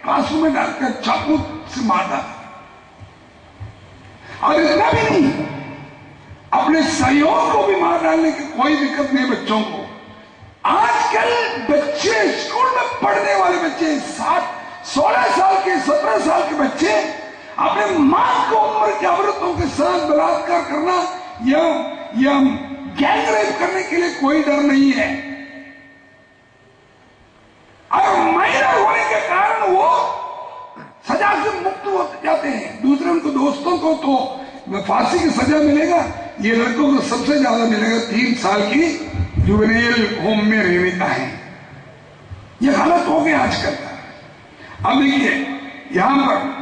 आंसू में डालकर चाकू से मार डाला। और इतना भी नहीं, अपने सहयोग को भी मार डालने की कोई दिक्कत नहीं बच्चों को। आजकल बच्चे, स्कूल में पढ़ने वाले बच्चे, 16 साल के, 17 साल के बच्चे अपने मां को उम्र के औरतों के साथ बलात्कार करना या गैंग रेप करने के लिए कोई डर नहीं है। और माइनर होने के कारण वो सजा से मुक्त हो जाते हैं। दूसरे उनको दोस्तों को तो फांसी की सजा मिलेगा, ये लड़कों को सबसे ज्यादा मिलेगा 3 साल की जुवेनाइल होम में रहने का है। ये हालत हो गया आजकल का। अब देखिए, यहां पर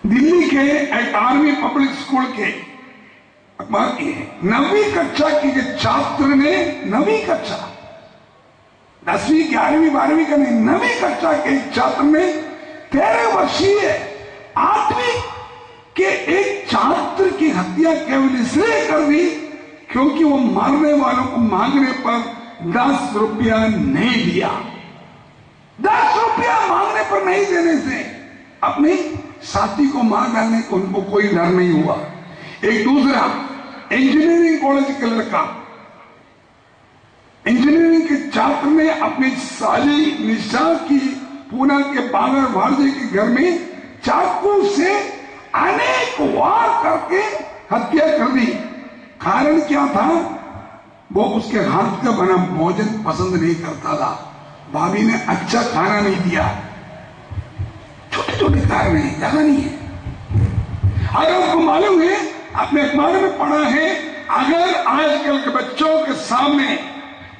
दिल्ली के एक आर्मी पब्लिक स्कूल के अखबार की 9वीं कक्षा के छात्र ने, 9वीं कक्षा, 10वीं 11वीं 12वीं का नहीं, 9वीं कक्षा के छात्र ने 13 वर्षीय 8वीं के एक छात्र की हत्या केवल इसलिए कर दी क्योंकि वो मारने वालों को मांगने पर 10 रुपया नहीं दिया। 10 रुपया मांगने पर नहीं देने से अपने साथी को मार डालने को उनको कोई डर नहीं हुआ। एक दूसरा इंजीनियरिंग कॉलेज का लड़का, इंजीनियरिंग के छात्र ने अपनी साली निशा की पूना के बागर भारती के घर में चाकू से अनेक वार करके हत्या कर दी। कारण क्या था? वो उसके हाथ का बना भोजन पसंद नहीं करता था, भाभी ने अच्छा खाना नहीं दिया। छोटे छोटे कारण है, ज्यादा नहीं है। और आपको मालूम है, अपने अखबार में पढ़ा है, अगर आजकल के बच्चों के सामने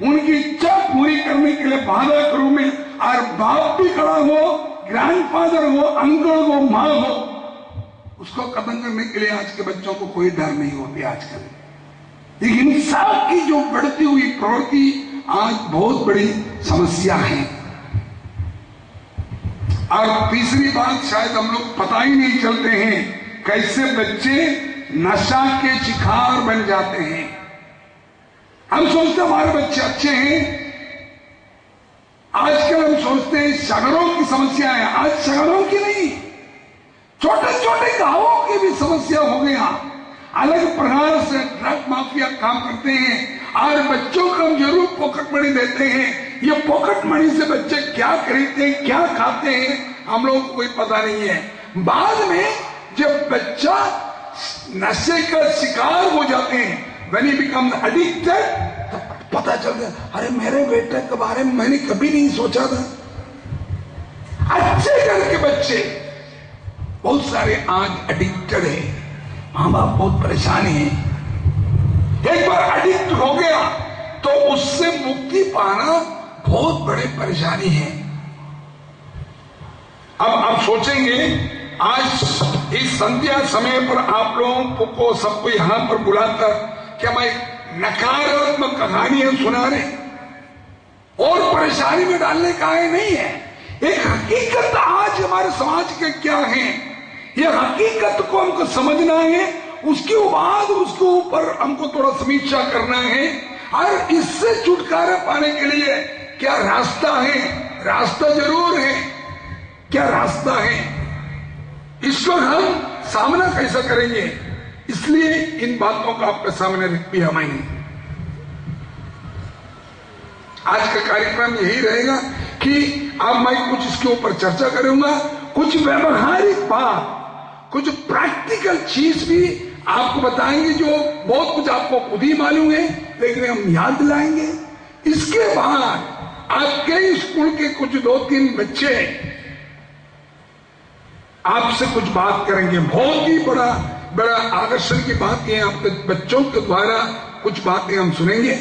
उनकी इच्छा पूरी करने के लिए बाधा करूं मैं, और बाप भी खड़ा हो, ग्रैंडफादर हो, अंकल हो, माँ हो, उसको खत्म करने के लिए आज के बच्चों को कोई डर नहीं होती। आजकल हिंसा की जो बढ़ती हुई प्रवृत्ति आज बहुत बड़ी समस्या है। और तीसरी बात, शायद हम लोग पता ही नहीं चलते हैं कैसे बच्चे नशा के शिकार बन जाते हैं। हम सोचते हमारे बच्चे अच्छे हैं, आजकल हम सोचते हैं शहरों की समस्या है। आज शहरों की नहीं, छोटे छोटे गांवों की भी समस्या हो गया। अलग प्रकार से ड्रग माफिया काम करते हैं और बच्चों को हम जरूर पॉकेट मनी देते हैं। ये पॉकेट मनी से बच्चे क्या खरीदते हैं, क्या खाते हैं, हम लोगों को कोई पता नहीं है। बाद में जब बच्चा नशे का शिकार हो जाते हैं, when he becomes addicted, तो पता चल गया, अरे मेरे बेटे के बारे में मैंने कभी नहीं सोचा था। अच्छे घर के बच्चे बहुत सारे आज एडिक्टेड है, माँ बाप बहुत परेशान है। एक बार एडिक्ट हो गया तो उससे मुक्ति पाना बहुत बड़ी परेशानी है। अब आप सोचेंगे, आज इस संध्या समय पर आप लोगों को सबको यहां पर बुलाकर क्या मैं नकारात्मक कहानियां सुना रहे और परेशानी में डालने का आए नहीं है। एक हकीकत आज हमारे समाज के क्या है, ये हकीकत को हमको समझना है, उसके बाद उसके ऊपर हमको थोड़ा समीक्षा करना है और इससे छुटकारा पाने के लिए क्या रास्ता है, रास्ता जरूर है, क्या रास्ता है, इसको हम सामना कैसा करेंगे, इसलिए इन बातों का आपके सामने रख दिया मैंने। आज का कार्यक्रम यही रहेगा कि अब मैं कुछ इसके ऊपर चर्चा करूंगा, कुछ व्यवहारिक बात, कुछ प्रैक्टिकल चीज भी आपको बताएंगे जो बहुत कुछ आपको खुद ही मालूम है लेकिन हम याद दिलाएंगे। इसके बाद आपके स्कूल के कुछ 2-3 बच्चे आपसे कुछ बात करेंगे। बहुत ही बड़ा आकर्षण की बात है, आपके बच्चों के द्वारा कुछ बातें हम सुनेंगे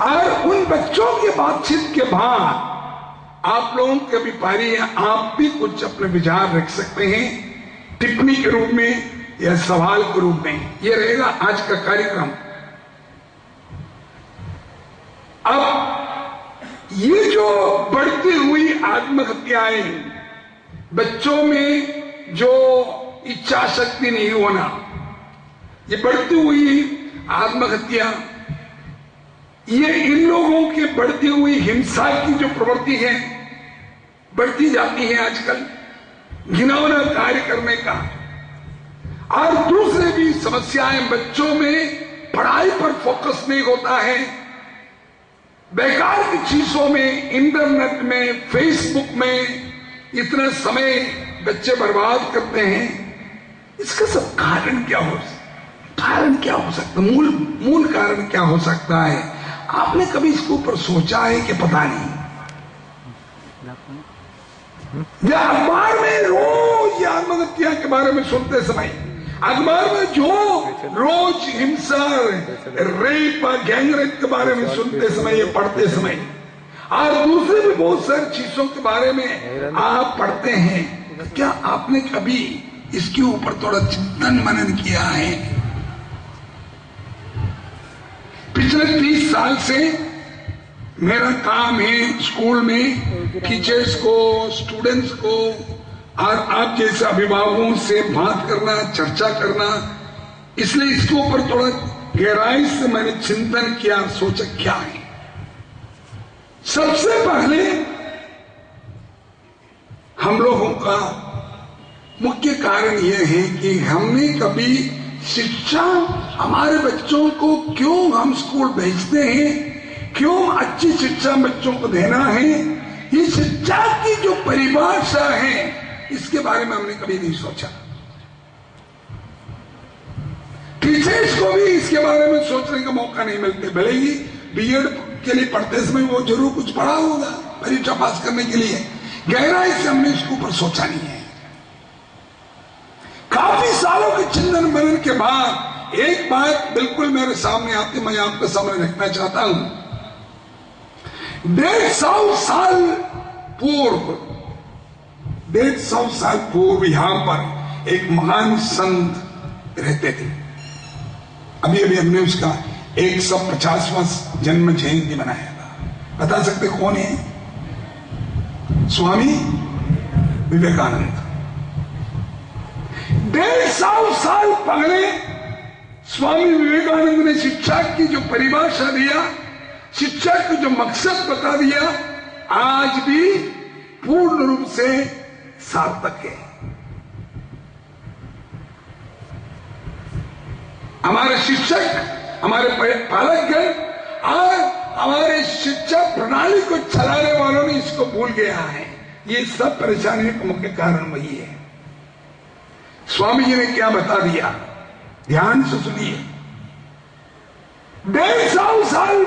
और उन बच्चों की बातचीत के बाद आप लोगों की भी पारी है, आप भी कुछ अपने विचार रख सकते हैं टिप्पणी के रूप में या सवाल के रूप में। यह रहेगा आज का कार्यक्रम। अब ये जो बढ़ती हुई आत्महत्याएं, बच्चों में जो इच्छा शक्ति नहीं होना, ये बढ़ती हुई आत्महत्या, ये इन लोगों की बढ़ती हुई हिंसा की जो प्रवृत्ति है, बढ़ती जाती है आजकल, घिनौना कार्य करने का। और दूसरे भी समस्याएं, बच्चों में पढ़ाई पर फोकस नहीं होता है, बेकार की चीजों में, इंटरनेट में, फेसबुक में इतना समय बच्चे बर्बाद करते हैं। इसका सब कारण क्या हो सकता, मूल कारण क्या हो सकता है? आपने कभी इसके ऊपर सोचा है कि पता नहीं? या अखबार में रोज आत्महत्या के बारे में सुनते समय, अखबार में जो रोज हिंसा, रेप, गैंगरेप के बारे में सुनते समय, ये पढ़ते समय, और दूसरे भी बहुत सारी चीजों के बारे में आप पढ़ते हैं, क्या आपने कभी इसके ऊपर थोड़ा चिंतन मनन किया है? पिछले 30 साल से मेरा काम है स्कूल में टीचर्स को, स्टूडेंट्स को और आप जैसे अभिभावकों से बात करना, चर्चा करना, इसलिए इसके ऊपर थोड़ा गहराई से मैंने चिंतन किया, सोचा क्या है। सबसे पहले हम लोगों का मुख्य कारण यह है कि हमने कभी शिक्षा, हमारे बच्चों को क्यों हम स्कूल भेजते हैं, क्यों अच्छी शिक्षा बच्चों को देना है, ये शिक्षा की जो परिभाषा है इसके बारे में हमने कभी नहीं सोचा। टीचर्स को भी इसके बारे में सोचने का मौका नहीं मिलते। भले ही बीएड के लिए पढ़ते समय वो जरूर कुछ पढ़ा होगा परीक्षा पास करने के लिए, गहराई से हमने इसके ऊपर सोचा नहीं है। काफी सालों के चिंतन मनन के बाद एक बात बिल्कुल मेरे सामने आती, मैं आपके सामने रखना चाहता हूं। 150 साल पूर्व यहां पर एक महान संत रहते थे। अभी हमने उसका 150वां जन्म जयंती मनाया था। बता सकते कौन है? स्वामी विवेकानंद। 150 साल पहले स्वामी विवेकानंद ने शिक्षा की जो परिभाषा दिया, शिक्षा का जो मकसद बता दिया, आज भी पूर्ण रूप से सार्थक है। हमारे शिक्षक, हमारे पालकगण और हमारे शिक्षा प्रणाली को चलाने वालों ने इसको भूल गया है। ये सब परेशानी का मुख्य कारण वही है। स्वामी जी ने क्या बता दिया, ध्यान से सुनिए। 150 साल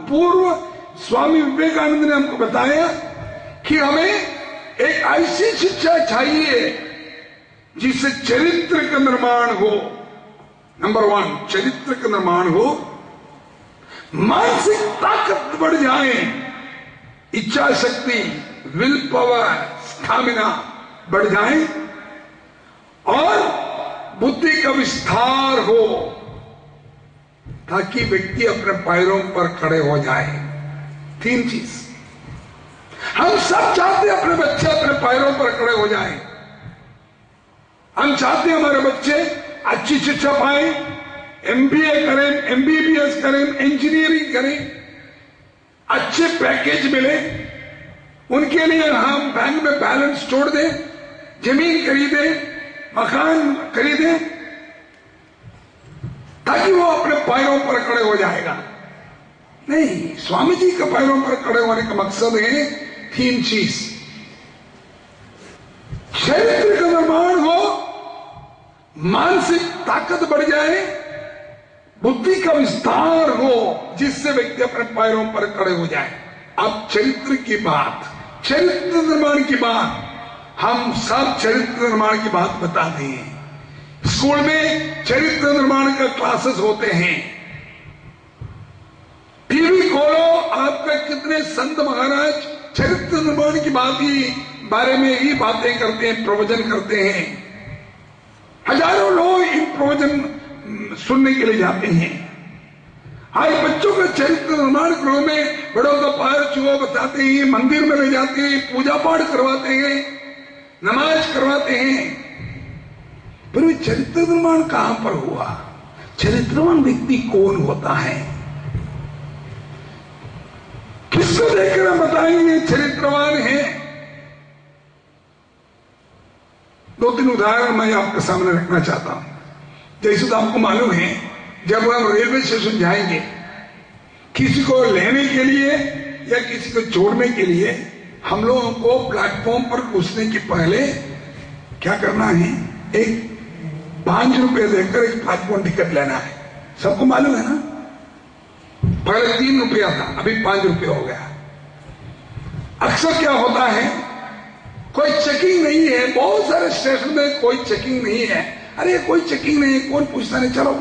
पूर्व स्वामी विवेकानंद ने हमको बताया कि हमें एक ऐसी शिक्षा चाहिए जिससे चरित्र का निर्माण हो। नंबर 1, चरित्र का निर्माण हो, मानसिक ताकत बढ़ जाए, इच्छा शक्ति, विल पावर, स्टैमिना बढ़ जाए और बुद्धि का विस्तार हो, ताकि व्यक्ति अपने पैरों पर खड़े हो जाए। 3 चीज हम सब चाहते हैं, अपने बच्चे अपने पैरों पर खड़े हो जाएं। हम चाहते हैं हमारे बच्चे अच्छी शिक्षा पाएं, एमबीए करें, एमबीबीएस करें, इंजीनियरिंग करें, अच्छे पैकेज मिले, उनके लिए हम बैंक में बैलेंस छोड़ दें, जमीन खरीदें, मकान खरीदें, ताकि वो अपने पैरों पर खड़े हो जाएगा। नहीं, स्वामी जी के पैरों पर खड़े होने का मकसद है 3 चीज। चरित्र का निर्माण हो, मानसिक ताकत बढ़ जाए, बुद्धि का विस्तार हो, जिससे व्यक्ति अपने पैरों पर खड़े हो जाए। अब चरित्र की बात, चरित्र निर्माण की बात, हम सब चरित्र निर्माण की बात बताते हैं। स्कूल में चरित्र निर्माण का क्लासेस होते हैं। टीवी खोलो, आपका कितने संत महाराज चरित्र निर्माण की बारे में ही बातें करते हैं, प्रवचन करते हैं। हजारों लोग इन प्रवचन सुनने के लिए जाते हैं। आज बच्चों का चरित्र निर्माण गृह में बड़ों का पैर छुओ बताते हैं, मंदिर में ले जाते हैं, पूजा पाठ करवाते हैं, नमाज करवाते हैं। पर वो चरित्र निर्माण कहां पर हुआ? चरित्रवान व्यक्ति कौन होता है? किसको देखकर हम बताएंगे चरित्रवान है? 2-3 उदाहरण मैं आपके सामने रखना चाहता हूं। जैसे तो आपको मालूम है, जब हम रेलवे स्टेशन जाएंगे, किसी को लेने के लिए या किसी को छोड़ने के लिए, हम लोगों को प्लेटफॉर्म पर घुसने के पहले क्या करना है? एक 5 रुपए देकर एक प्लेटफॉर्म टिकट लेना है। सबको मालूम है ना? पहले 3 रुपया था, अभी 5 रुपये हो गया। अक्सर क्या होता है, कोई चेकिंग नहीं है, बहुत सारे स्टेशन में कोई चेकिंग नहीं है। अरे कोई चेकिंग नहीं है, कौन पूछता नहीं, चलो।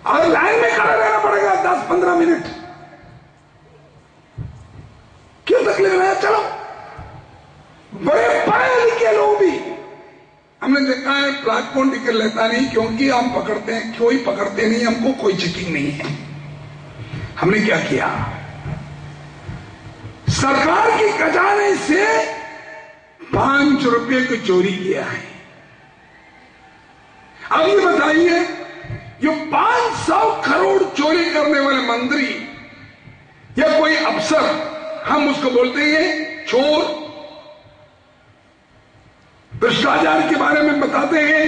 और लाइन में खड़ा रहना पड़ेगा 10-15 मिनट, क्यों तकलीफ है? चलो। बड़े पढ़े लिखे लोग भी हमने देखा है प्लेटफॉर्म टिकट लेता नहीं, क्योंकि हम पकड़ते हैं। क्यों ही पकड़ते नहीं? हमको कोई चेकिंग नहीं है। हमने क्या किया? सरकार की खजाने से 5 रुपए को चोरी किया है। अब ये बताइए, ये 500 करोड़ चोरी करने वाले मंत्री या कोई अफसर, हम उसको बोलते हैं चोर, भ्रष्टाचार के बारे में बताते हैं